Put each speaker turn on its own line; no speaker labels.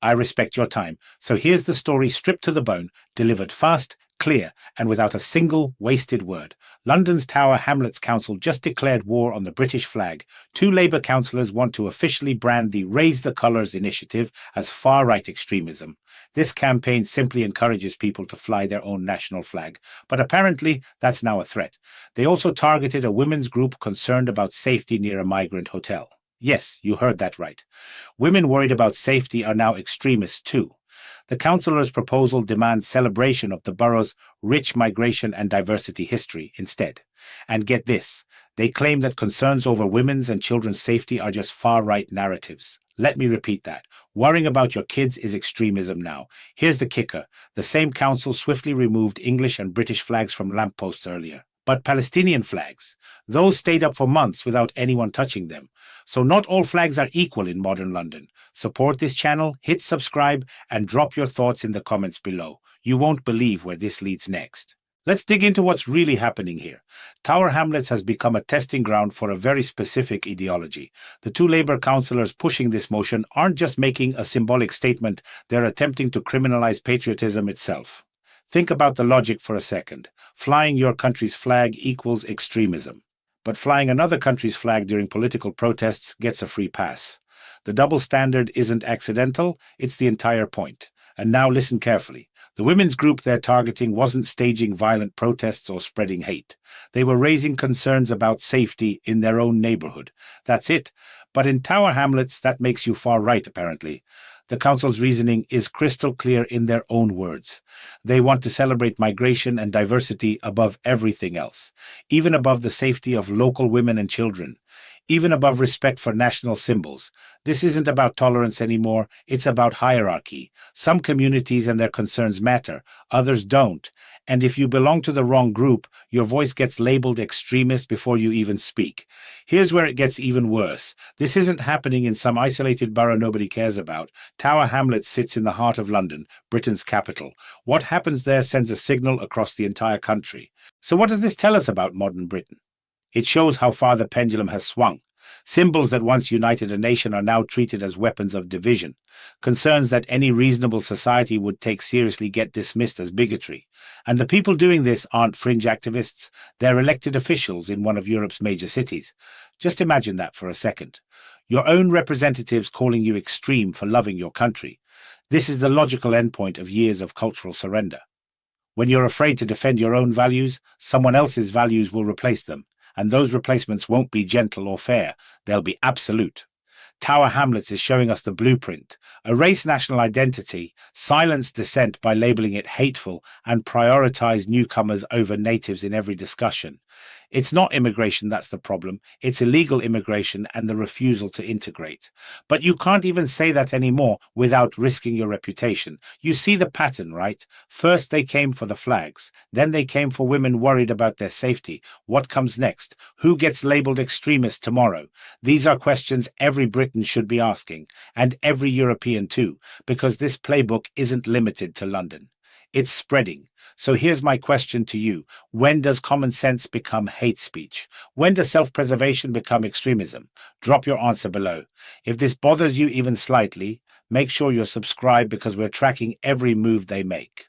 I respect your time, so here's the story stripped to the bone, delivered fast, clear, and without a single wasted word. London's Tower Hamlets Council just declared war on the British flag. 2 Labour councillors want to officially brand the Raise the Colours initiative as far-right extremism. This campaign simply encourages people to fly their own national flag, but apparently that's now a threat. They also targeted a women's group concerned about safety near a migrant hotel. Yes, you heard that right. Women worried about safety are now extremists too. The councillors' proposal demands celebration of the borough's rich migration and diversity history instead. And get this, they claim that concerns over women's and children's safety are just far-right narratives. Let me repeat that. Worrying about your kids is extremism now. Here's the kicker. The same council swiftly removed English and British flags from lampposts earlier. But Palestinian flags, those stayed up for months without anyone touching them. So not all flags are equal in modern London. Support this channel, hit subscribe, and drop your thoughts in the comments below. You won't believe where this leads next. Let's dig into what's really happening here. Tower Hamlets has become a testing ground for a very specific ideology. The 2 Labour councillors pushing this motion aren't just making a symbolic statement, they're attempting to criminalise patriotism itself. Think about the logic for a second. Flying your country's flag equals extremism. But flying another country's flag during political protests gets a free pass. The double standard isn't accidental, it's the entire point. And now listen carefully. The women's group they're targeting wasn't staging violent protests or spreading hate. They were raising concerns about safety in their own neighbourhood. That's it. But in Tower Hamlets, that makes you far right, apparently. The council's reasoning is crystal clear in their own words. They want to celebrate migration and diversity above everything else, even above the safety of local women and children, even above respect for national symbols. This isn't about tolerance anymore, it's about hierarchy. Some communities and their concerns matter, others don't. And if you belong to the wrong group, your voice gets labelled extremist before you even speak. Here's where it gets even worse. This isn't happening in some isolated borough nobody cares about. Tower Hamlets sits in the heart of London, Britain's capital. What happens there sends a signal across the entire country. So what does this tell us about modern Britain? It shows how far the pendulum has swung. Symbols that once united a nation are now treated as weapons of division. Concerns that any reasonable society would take seriously get dismissed as bigotry. And the people doing this aren't fringe activists, they're elected officials in one of Europe's major cities. Just imagine that for a second. Your own representatives calling you extreme for loving your country. This is the logical endpoint of years of cultural surrender. When you're afraid to defend your own values, someone else's values will replace them. And those replacements won't be gentle or fair, they'll be absolute. Tower Hamlets is showing us the blueprint. Erase national identity, silence dissent by labelling it hateful, and prioritise newcomers over natives in every discussion. It's not immigration that's the problem, it's illegal immigration and the refusal to integrate. But you can't even say that anymore without risking your reputation. You see the pattern, right? First they came for the flags, then they came for women worried about their safety. What comes next? Who gets labelled extremist tomorrow? These are questions every Briton should be asking, and every European too, because this playbook isn't limited to London. It's spreading. So here's my question to you. When does common sense become hate speech? When does self-preservation become extremism? Drop your answer below. If this bothers you even slightly, make sure you're subscribed because we're tracking every move they make.